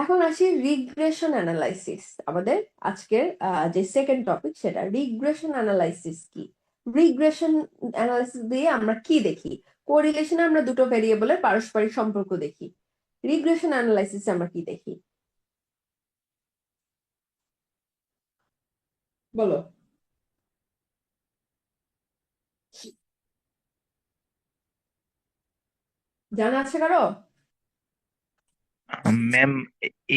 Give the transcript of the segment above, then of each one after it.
এখন আসি regression analysis. আমাদের আজকের যে সেকেন্ড টপিক সেটা রিগ্রেশন অ্যানালাইসিস কি। রিগ্রেশন অ্যানালাইসিস দিয়ে আমরা কি দেখি? কোরিলেশনে আমরা দুটো ভেরিয়েবলের পারস্পরিক সম্পর্ক দেখি। রিগ্রেশন অ্যানালাইসিসে আমরা কি দেখি বলো? জানা আছে কারো? ম্যাম,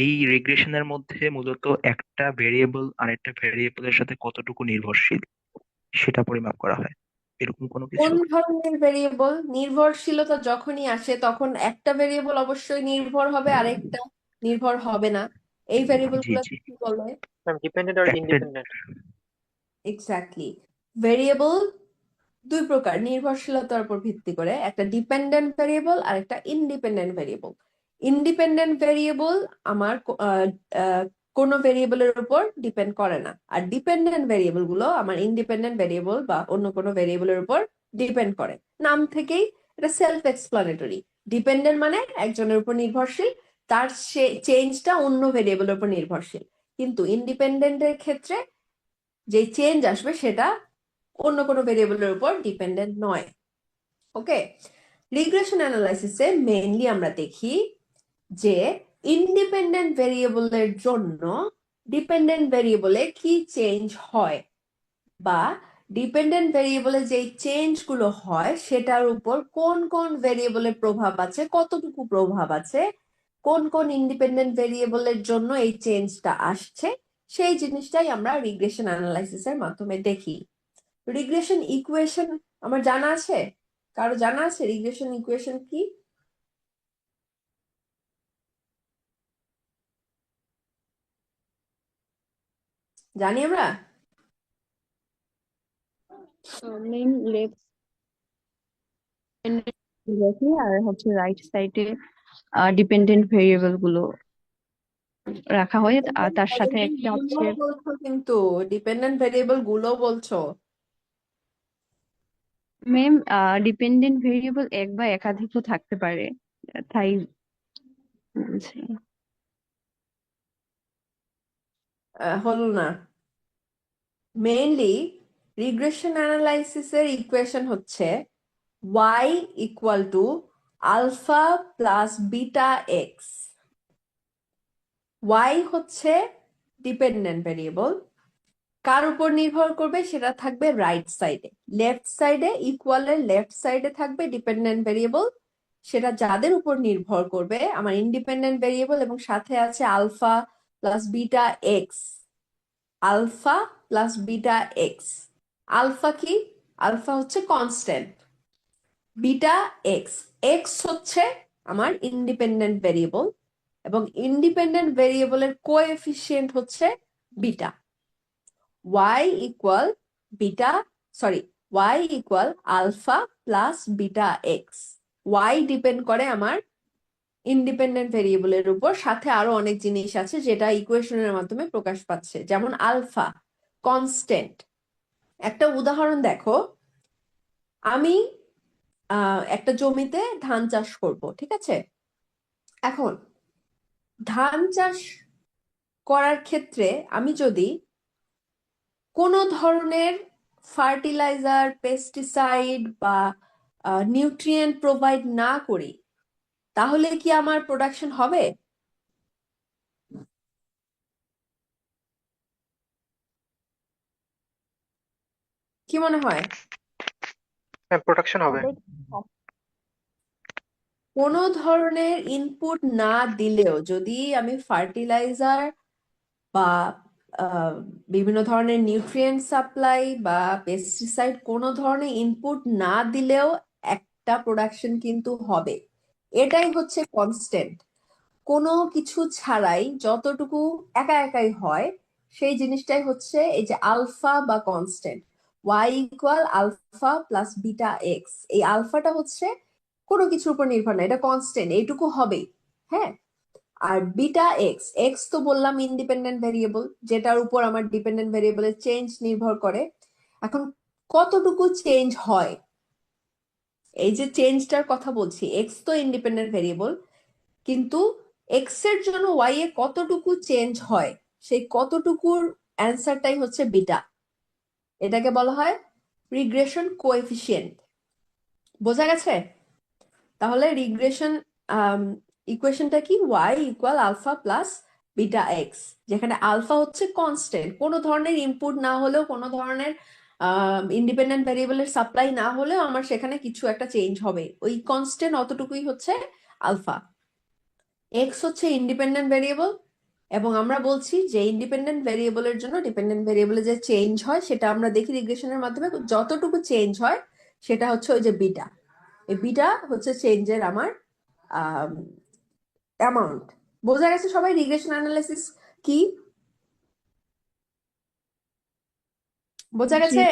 এই রিগ্রেশনের মধ্যে মূলত একটা ভেরিয়েবল আরেকটা ভেরিয়েবলের সাথে কতটুকু নির্ভরশীল সেটা পরিমাপ করা হয়, এরকম কোনো কিছু। কোন ধরনের ভেরিয়েবল? নির্ভরশীলতা যখনই আসে তখন একটা ভেরিয়েবল অবশ্যই নির্ভর হবে, আরেকটা নির্ভর হবে না। এই ভেরিয়েবল জি জি। গুলোকে কি বলে? ম্যাম, ডিপেন্ডেন্ট আর একটা ইন্ডিপেন্ডেন্ট। এক্স্যাক্টলি। ভেরিয়েবল দুই প্রকার নির্ভরশীলতার উপর ভিত্তি করে, একটা ডিপেন্ডেন্ট ভেরিয়েবল আর একটা ইন্ডিপেন্ডেন্ট ভেরিয়েবল। ইন্ডিপেন্ডেন্ট ভেরিয়েবল আমার কোনো ভেরিয়েবলের উপর ডিপেন্ড করে না, আর ডিপেন্ডেন্ট ভেরিয়েবল গুলো আমার ইন্ডিপেন্ডেন্ট ভেরিয়েবল বা অন্য কোনো ভেরিয়েবলের উপর ডিপেন্ড করে। নাম থেকেই এটা সেলফ এক্সপ্লানেটরি। ডিপেন্ডেন্ট মানে একজনের উপর নির্ভরশীল, তার সে চেঞ্জটা অন্য ভেরিয়েবলের উপর নির্ভরশীল। কিন্তু ইন্ডিপেন্ডেন্টের ক্ষেত্রে যে চেঞ্জ আসবে সেটা অন্য কোনো ভেরিয়েবলের উপর ডিপেন্ডেন্ট নয়। ওকে, রিগ্রেশন অ্যানালাইসিসে মেইনলি আমরা দেখি যে ইন্ডিপেন্ডেন্ট ভেরিয়েবলের জন্য ডিপেন্ডেন্ট ভেরিয়েবলে কি চেঞ্জ হয়, বা ডিপেন্ডেন্ট ভেরিয়েবলে যে চেঞ্জ গুলো হয় সেটার উপর কোন কোন ভেরিয়েবলের প্রভাব আছে, কতটুকু প্রভাব আছে, কোন কোন ইন্ডিপেন্ডেন্ট ভেরিয়েবলের জন্য এই চেঞ্জটা আসছে, সেই জিনিসটাই আমরা রিগ্রেশন অ্যানালাইসিসের মাধ্যমে দেখি। রিগ্রেশন ইকুয়েশন আমার জানা আছে? কারো জানা আছে রিগ্রেশন ইকুয়েশন কি? জানি আমরা। মেইন লেফট দেখি আর হচ্ছে রাইট সাইডে ডিপেন্ডেন্ট ভেরিয়েবল গুলো রাখা হয়, আর তার সাথে একটা হচ্ছে বলছো কিন্তু ডিপেন্ডেন্ট ভেরিয়েবল গুলো বলছো। মেম ডিপেন্ডেন্ট ভেরিয়েবল এক বা একাধিকও থাকতে পারে, তাই বলছি। হলো না। মেইনলি রিগ্রেশন অ্যানালাইসিসের ইকুয়েশন হচ্ছে y equal to alpha plus beta X. y হচ্ছে ডিপেন্ডেন্ট ভেরিয়েবল, কার উপর নির্ভর করবে সেটা থাকবে রাইট সাইডে। লেফট সাইডে ইকুয়ালের লেফট সাইডে থাকবে ডিপেন্ডেন্ট ভেরিয়েবল, সেটা যাদের উপর নির্ভর করবে আমার ইন্ডিপেন্ডেন্ট ভেরিয়েবল, এবং সাথে আছে alpha plus beta X. Alpha plus beta X. Alpha কি? আলফা হচ্ছে কনস্ট্যান্ট, বিটা এক্স, এক্স হচ্ছে আমার ইন্ডিপেন্ডেন্ট ভেরিয়েবল, এবং ইন্ডিপেন্ডেন্ট ভেরিয়েবলের কোএফিসিয়েন্ট হচ্ছে beta. y equal beta, sorry, y equal alpha plus beta X. y depend করে আমার independent ভেরিয়েবলের উপর, সাথে আরো অনেক জিনিস আছে যেটা ইকুয়েশনের মাধ্যমে প্রকাশ পাচ্ছে, যেমন আলফা কনস্ট্যান্ট। একটা উদাহরণ দেখো, আমি একটা জমিতে ধান চাষ করব, ঠিক আছে? এখন ধান চাষ করার ক্ষেত্রে আমি যদি কোনো ধরনের ফার্টিলাইজার, পেস্টিসাইড বা নিউট্রিয়েন্ট প্রোভাইড না করি, তাহলে কি আমার প্রোডাকশন হবে? কি মনে হয়? হ্যাঁ, প্রোডাকশন হবে। কোনো ধরনের ইনপুট না দিলেও যদি আমি ফার্টিলাইজার বা আহ, বিভিন্ন ধরনের নিউট্রিয়েন্ট সাপ্লাই বা পেস্টিসাইড কোনো ধরনের ইনপুট না দিলেও একটা প্রোডাকশন কিন্তু হবে। এটাই হচ্ছে কনস্ট্যান্ট। কোনো কিছু ছাড়াই যতটুকু একা একাই হয় সেই জিনিসটাই হচ্ছে এই যে আলফা বা constant. y equal alpha plus beta X. এই আলফাটা হচ্ছে কোনো কিছুর উপর নির্ভর না, এটা কনস্ট্যান্ট, এইটুকু হবেই। হ্যাঁ, আর বিটা এক্স, এক্স তো বললাম ইন্ডিপেন্ডেন্ট ভেরিয়েবল, যেটার উপর আমার ডিপেন্ডেন্ট ভেরিয়েবলের চেঞ্জ নির্ভর করে। এখন কতটুকু চেঞ্জ হয়, এই যে চেঞ্জটার কথা বলছি, এক্স তো ইন্ডিপেন্ডেন্ট ভেরিয়েবল, কিন্তু এক্স এর জন্য ওয়াই এ কতটুকু চেঞ্জ হয় সেই কতটুকুর অ্যান্সারটাই হচ্ছে বিটা। এটাকে বলা হয় রিগ্রেশন কোএফিসিয়েন্ট। বোঝা গেছে? তাহলে রিগ্রেশন ইকুয়েশনটা কি? Y equal alpha plus beta X, যেখানে আলফা হচ্ছে কনস্ট্যান্ট, কোনো ধরনের ইনপুট না হলেও, কোনো ধরনের ইন্ডিপেন্ডেন্ট ভ্যারিয়েবলের সাপ্লাই না হলেও আমার সেখানে কিছু একটা চেঞ্জ হবে, ওই কনস্ট্যান্ট অতটুকুই হচ্ছে আলফা। এক্স হচ্ছে ইন্ডিপেন্ডেন্ট ভ্যারিয়েবল, এবং আমরা বলছি যে ইন্ডিপেন্ডেন্ট ভ্যারিয়েবলের জন্য ডিপেন্ডেন্ট ভ্যারিয়েবলে যে চেঞ্জ হয় সেটা আমরা দেখি রিগ্রেশনের মাধ্যমে, যতটুকু চেঞ্জ হয় সেটা হচ্ছে ওই যে বিটা। এই বিটা হচ্ছে চেঞ্জের আমার অ্যামাউন্ট। বোঝা গেছে সবাই রিগ্রেশন অ্যানালাইসিস কি? বোঝা জি গেছে?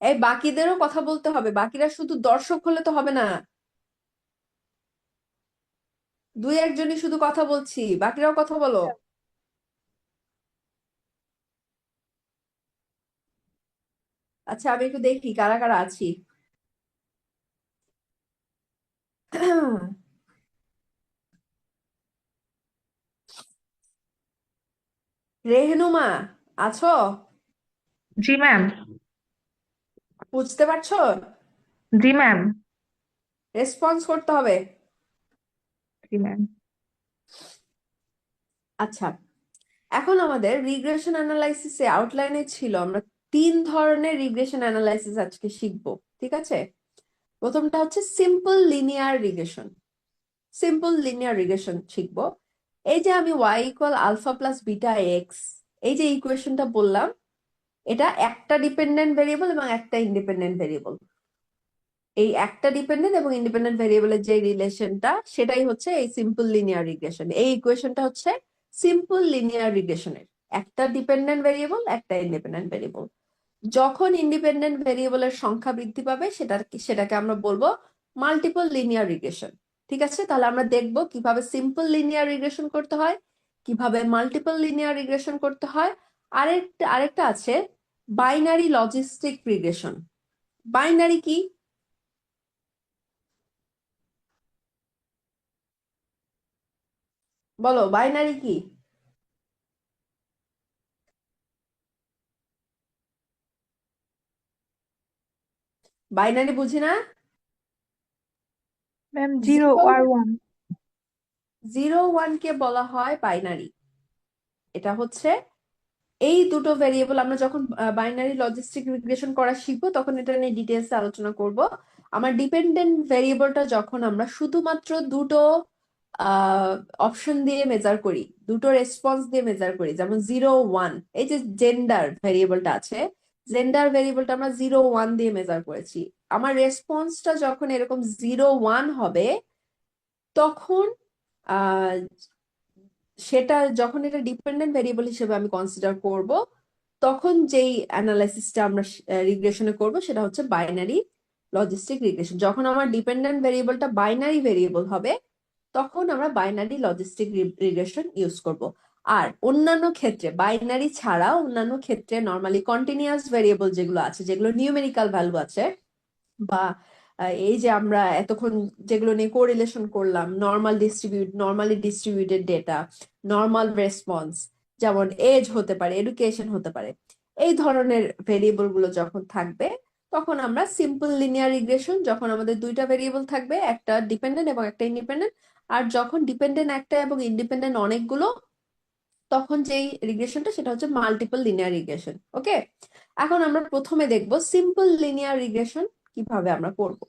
এই বাকিদেরও কথা বলতে হবে, বাকিরা শুধু দর্শক হলে তো হবে না। দুই একজনই শুধু কথা বলছি, বাকিরাও কথা বলো। আচ্ছা, আমি একটু দেখি কারা কারা আছি। রেহনুমা, আছো? জি ম্যাম। বুঝতে পারছো? জি ম্যাম। রেসপন্স করতে হবে। জি ম্যাম। আচ্ছা, এখন আমাদের রিগ্রেশন অ্যানালাইসিসে আউটলাইনে ছিল আমরা 3 ধরনের রিগ্রেশন অ্যানালাইসিস আজকে শিখবো, ঠিক আছে? প্রথমটা হচ্ছে simple linear regression. Simple linear regression শিখবো। এই যে আমি Y equal alpha plus beta X, এই যে ইকুয়েশনটা বললাম, এটা একটা ডিপেন্ডেন্ট ভেরিয়েবল এবং একটা ইন্ডিপেন্ডেন্ট ভেরিয়েবল। এই একটা ডিপেন্ডেন্ট এবং ইন্ডিপেন্ডেন্ট ভেরিয়েবলের যে রিলেশনটা, সেটাই হচ্ছে এই সিম্পল লিনিয়ার রিগ্রেশন। এই ইকুয়েশনটা হচ্ছে সিম্পল লিনিয়ার রিগ্রেশনের, একটা ডিপেন্ডেন্ট ভেরিয়েবল, একটা ইন্ডিপেন্ডেন্ট ভেরিয়েবল। যখন ইন্ডিপেন্ডেন্ট ভেরিয়েবলের সংখ্যা বৃদ্ধি পাবে সেটাকে আমরা বলবো মাল্টিপল লিনিয়ার রিগ্রেশন। ঠিক আছে, তাহলে আমরা দেখবো কিভাবে সিম্পল লিনিয়ার রিগ্রেশন করতে হয়, কিভাবে মাল্টিপল লিনিয়ার রিগ্রেশন করতে হয়। আরেকটা আছে বাইনারি লজিস্টিক রিগ্রেশন। বাইনারি কি? বলো, বাইনারি কি? বাইনারি বুঝি না। ম্যাম 0 আর 1। 0 1 কে বলা হয় বাইনারি। এটা হচ্ছে এই দুটো ভেরিয়েবল, আমরা যখন বাইনারি লজিস্টিক রিগ্রেশন করা শিখবো তখন এটা নিয়ে ডিটেলসে আলোচনা করব। আমার ডিপেন্ডেন্ট ভেরিয়েবলটা যখন আমরা শুধুমাত্র দুটো অপশন দিয়ে মেজার করি, দুটো রেসপন্স দিয়ে মেজার করি, যেমন 0 1, এই যে জেন্ডার ভেরিয়েবলটা আছে, জেন্ডার ভেরিয়েবলটা আমরা 0 1 দিয়ে মেজার করেছি। আমার রেসপন্সটা যখন এরকম 0 1 হবে, তখন আহ সেটা যখন এটা ডিপেন্ডেন্ট ভেরিয়েবল হিসেবে আমি কনসিডার করব, তখন যেই অ্যানালাইসিসটা আমরা রিগ্রেশনে করব সেটা হচ্ছে বাইনারি লজিস্টিক রিগ্রেশন। যখন আমার ডিপেন্ডেন্ট ভেরিয়েবলটা বাইনারি ভেরিয়েবল হবে, তখন আমরা বাইনারি লজিস্টিক রিগ্রেশন ইউজ করব। আর অন্যান্য ক্ষেত্রে, বাইনারি ছাড়া অন্যান্য ক্ষেত্রে নর্মালি কন্টিনিউয়াস ভেরিয়েবল যেগুলো আছে, যেগুলো নিউমেরিক্যাল ভ্যালু আছে, বা এই যে আমরা এতক্ষণ যেগুলো নিয়ে কোরিলেশন করলাম, normally distributed data, normal response, যেমন এজ হতে পারে, এডুকেশন হতে পারে, এই ধরনের ভেরিয়েবল গুলো যখন থাকবে, তখন আমরা সিম্পল লিনিয়ার রিগ্রেশন, যখন আমাদের দুইটা ভেরিয়েবল থাকবে, একটা ডিপেন্ডেন্ট এবং একটা ইন্ডিপেন্ডেন্ট, আর যখন ডিপেন্ডেন্ট একটা এবং ইন্ডিপেন্ডেন্ট অনেকগুলো, তখন যেই রিগ্রেশনটা সেটা হচ্ছে মাল্টিপল লিনিয়ার রিগ্রেশন। ওকে, এখন আমরা প্রথমে দেখব সিম্পল লিনিয়ার রিগ্রেশন কিভাবে আমরা করব।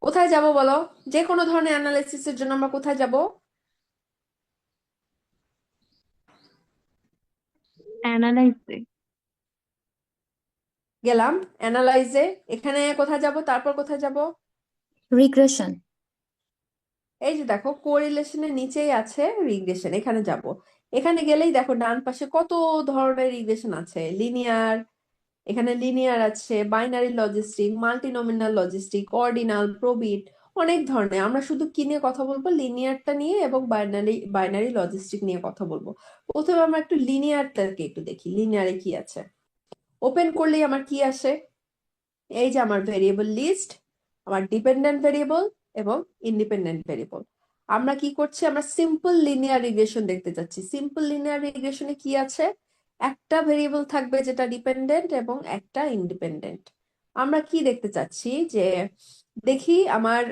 কোথায় যাব বলো? যে কোনো ধরনের অ্যানালাইসিসের জন্য আমরা কোথায় যাব? অ্যানালাইসে গেলাম অ্যানালাইজে। এখানে কোথায় যাব, তারপর কোথায় যাব? রিগ্রেশন। এই যে দেখো কোরিলেশনের নিচেই আছে রিগ্রেশন, এখানে যাব। এখানে গেলেই দেখো ডান পাশে কত ধরনের রিগ্রেশন আছে। লিনিয়ার, এখানে লিনিয়ার আছে, বাইনারি লজিস্টিক, মাল্টিনোমিনাল লজিস্টিক, অর্ডিনাল, প্রবিট, অনেক ধরনের। আমরা শুধু কি নিয়ে কথা বলবো? লিনিয়ারটা নিয়ে এবং বাইনারি লজিস্টিক নিয়ে কথা বলবো। প্রথমে আমরা একটু লিনিয়ারটাকে একটু দেখি, লিনিয়ারে কি আছে। ওপেন করলেই আমার কি আসে? এই যে আমার ভেরিয়েবল লিস্ট, আমার ডিপেন্ডেন্ট ভেরিয়েবল এবং ইন্ডিপেন্ডেন্ট ভেরিয়েবল। আমরা কি করছি, আমরা সিম্পল লিনিয়ার রিগ্রেশন দেখতে চাচ্ছি। সিম্পল লিনিয়ার রিগ্রেশনে কি আছে, একটা ভেরিয়েবল থাকবে যেটা ডিপেন্ডেন্ট এবং একটা ইন্ডিপেন্ডেন্ট। আমরা কি দেখতে চাচ্ছি যে দেখি আমার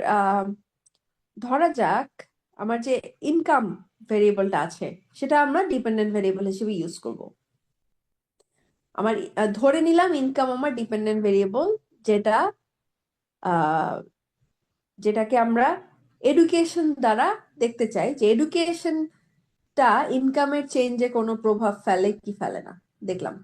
ধরা যাক আমার যে ইনকাম ভেরিয়েবলটা আছে সেটা আমরা ডিপেন্ডেন্ট ভেরিয়েবল হিসেবে ইউজ করব। আমার ধরে নিলাম ইনকাম আমার ডিপেন্ডেন্ট ভেরিয়েবল, যেটা যেটাকে আমরা এডুকেশন দ্বারা দেখতে চাই যে এডুকেশনটা ইনকামের চেঞ্জে কোনো প্রভাব ফেলে কি ফেলে না, দেখলাম।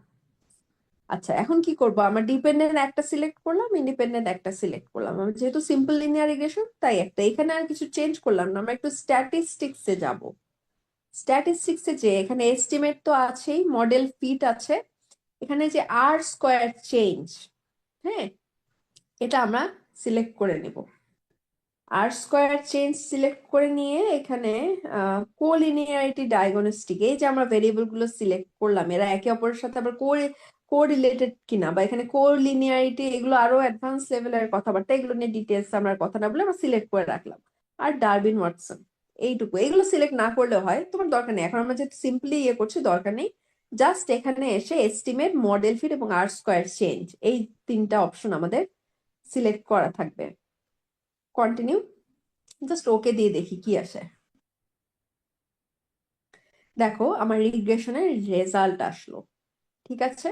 আচ্ছা, এখন কি করব, আমরা ডিপেন্ডেন্ট একটা সিলেক্ট করলাম, ইন্ডিপেন্ডেন্ট একটা সিলেক্ট করলাম। আমরা যেহেতু সিম্পল লিনিয়ার রিগ্রেশন তাই একটা, এখানে আর কিছু চেঞ্জ করলাম না, আমরা একটু স্ট্যাটিস্টিক্সে যাব। স্ট্যাটিস্টিক্সে যে এখানে এস্টিমেট তো আছেই, মডেল ফিট আছে, এখানে যে আর স্কোয়ার চেঞ্জ, হ্যাঁ, এটা আমরা সিলেক্ট করে নিব। আর স্কোয়ার চেঞ্জ সিলেক্ট করে নিয়ে এখানে কোলিনিয়ারিটি ডায়াগনস্টিক, এই যে আমরা ভেরিয়েবল গুলো সিলেক্ট করলাম এরা একে অপরের সাথে আবার কোরিলেটেড কিনা, বা এখানে কোলিনিয়ারিটি, এগুলো আরো অ্যাডভান্স লেভেলের কথাবার্তা, এগুলো নিয়ে ডিটেলস আমরা কথা না বলে আমরা সিলেক্ট করে রাখলাম। আর ডারবিন ওয়াটসন, এইটুকু। এগুলো সিলেক্ট না করলে হয়, তোমার দরকার নেই, এখন আমরা যেহেতু সিম্পলি ইয়ে করছি দরকার নেই। জাস্ট এখানে এসে এস্টিমেট, মডেল ফিট এবং আর স্কোয়ার চেঞ্জ, এই তিনটা অপশন আমাদের সিলেক্ট করা থাকবে। কন্টিনিউ, জাস্ট ওকে দিয়ে দেখি কি আসে। দেখো আমার রিগ্রেশনের রেজাল্ট আসলো, ঠিক আছে।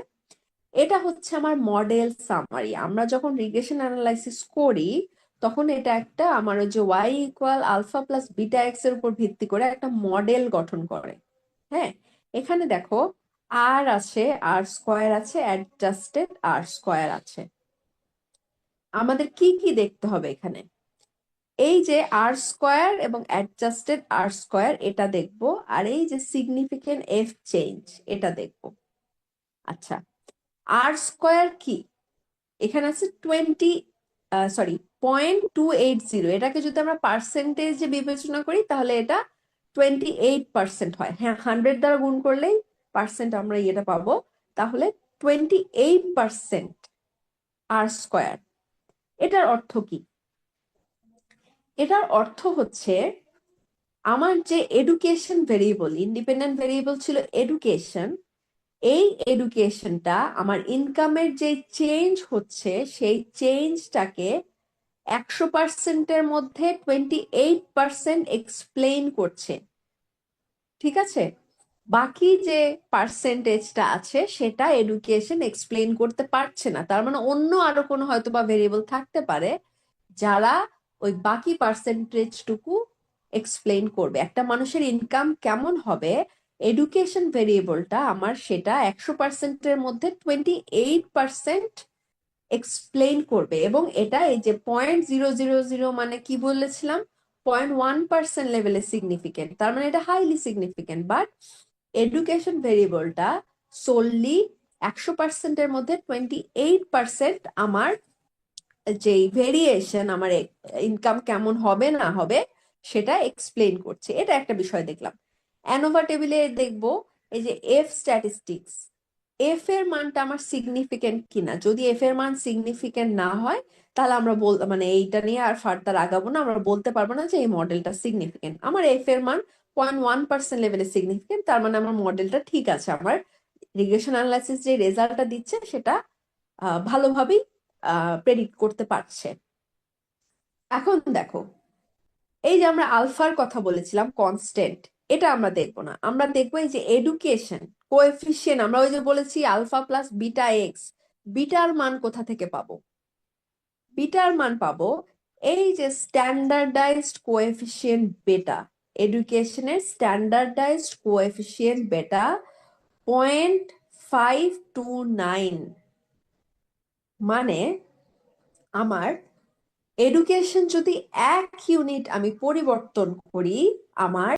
এটা হচ্ছে আমার মডেল সামারি। আমরা যখন রিগ্রেশন অ্যানালাইসিস করি তখন এটা একটা আমার ওই যে Y equal alpha plus beta X এর উপর ভিত্তি করে একটা মডেল গঠন করে। হ্যাঁ, এখানে দেখো আর আছে, আর স্কোয়ার আছে, অ্যাডজাস্টেড আর স্কোয়ার আছে। আমাদের কি কি দেখতে হবে এখানে, এই যে আর স্কোয়ার এবং অ্যাডজাস্টেড আর স্কোয়ার এটা দেখবো, আর এই যে সিগনিফিকেন্ট এফ চেঞ্জ এটা দেখবো। আচ্ছা, আর স্কোয়ার কি, এখানে আছে 0.280, এটাকে যদি আমরা পার্সেন্টেজে বিবেচনা করি তাহলে এটা 28% হয়। হ্যাঁ, 100 দ্বারা গুণ করলেই পার্সেন্ট আমরা এটা পাবো, তাহলে 28% আর স্কোয়ার। এটার অর্থ কি, এটার অর্থ হচ্ছে আমার যে এডুকেশন ভেরিয়েবল, ইন্ডিপেন্ডেন্ট ভেরিয়েবল ছিল এডুকেশন, এই এডুকেশনটা আমার ইনকামের যে চেঞ্জ হচ্ছে সেই চেঞ্জটাকে 100%-এর মধ্যে 28% এক্সপ্লেইন করছে, ঠিক আছে। বাকি যে পার্সেন্টেজটা আছে সেটা এডুকেশন এক্সপ্লেইন করতে পারছে না, তার মানে অন্য আরো কোনো হয়তো বা ভেরিয়েবল থাকতে পারে যারা ওই বাকি পার্সেন্টেজটুকু এক্সপ্লেইন করবে। একটা মানুষের ইনকাম কেমন হবে, এডুকেশন ভেরিয়েবলটা আমার সেটা 100%-এর মধ্যে 28% এক্সপ্লেইন করবে, এবং এটা এই যে 0.000 মানে কি বলেছিলাম, 0.1% লেভেলে সিগনিফিকেন্ট, তার মানে এটা হাইলি সিগনিফিকেন্ট। বাট এডুকেশন ভেরিয়েবলটা সোললি 100%-এর মধ্যে 28% আমার যে ভেরিয়েশন, আমার ইনকাম কেমন হবে না হবে সেটা এক্সপ্লেইন করছে। এটা একটা বিষয় দেখলাম। অ্যানোভা টেবিলে দেখবো এই যে এফ স্ট্যাটিস্টিক্স, এফ এর মানটা আমার সিগনিফিকেন্ট কিনা। যদি এফ এর মান সিগনিফিকেন্ট না হয় তাহলে আমরা মানে এইটা নিয়ে আর ফার্দার আগাবো না, আমরা বলতে পারবো না যে এই মডেলটা সিগনিফিকেন্ট। আমার এফ এর মান 0.1% লেভেলে সিগনিফিকেন্ট, তার মানে আমার মডেলটা ঠিক আছে, আমার রিগ্রেশন অ্যানালাইসিস যে রেজাল্টটা দিচ্ছে সেটা ভালোভাবেই প্রেডিক্ট করতে পারছে। এখন দেখো এই যে আমরা আলফার কথা বলেছিলাম কনস্ট্যান্ট, এটা আমরা দেখবো না, আমরা দেখবো এই যে এডুকেশন কোএফিসিয়েন্ট, আমরা ওই যে বলেছি আলফা প্লাস বিটা এক্স, বিটার মান কোথা থেকে পাবো, বিটার মান পাবো এই যে স্ট্যান্ডার্ডাইজড কোএফিসিয়েন্ট বেটা, এডুকেশনের স্ট্যান্ডার্ডাইজড কোএফিসিয়েন্ট বেটা 0.529, মানে আমার এডুকেশন যদি 1 ইউনিট আমি পরিবর্তন করি আমার